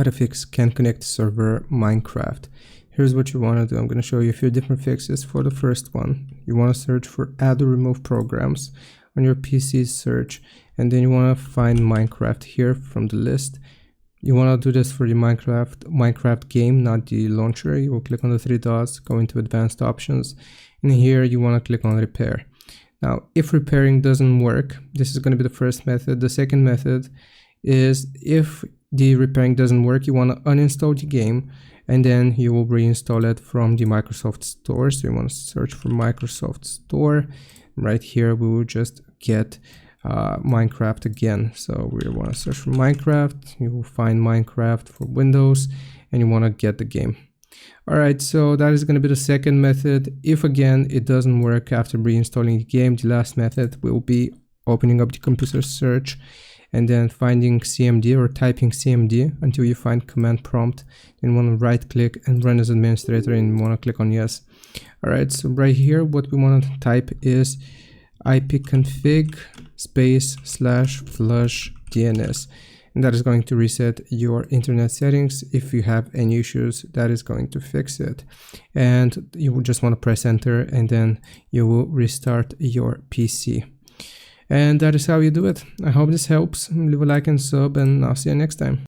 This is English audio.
how to fix can't connect server Minecraft. Here's what you want to do. I'm going to show you a few different fixes. For the first one, you want to search for add or remove programs on your PC search, and then you want to find Minecraft here from the list. You want to do this for the Minecraft game, not the launcher. You will click on the three dots, go into advanced options, and here you want to click on repair. Now, if repairing doesn't work, this is going to be the first method. The second method is if the repairing doesn't work, you want to uninstall the game and then you will reinstall it from the Microsoft Store. So you want to search for Microsoft Store. Right here we will just get Minecraft again. So we want to search for Minecraft. You will find Minecraft for Windows and you want to get the game. Alright, so that is going to be the second method. If again it doesn't work after reinstalling the game, the last method will be opening up the computer search and then finding CMD or typing CMD until you find command prompt. Then you want to right click and run as administrator and you want to click on yes. Alright, so right here what we want to type is ipconfig /flush DNS. And that is going to reset your internet settings. If you have any issues, that is going to fix it. And you will just want to press enter and then you will restart your PC. And that is how you do it. I hope this helps. Leave a like and sub and I'll see you next time.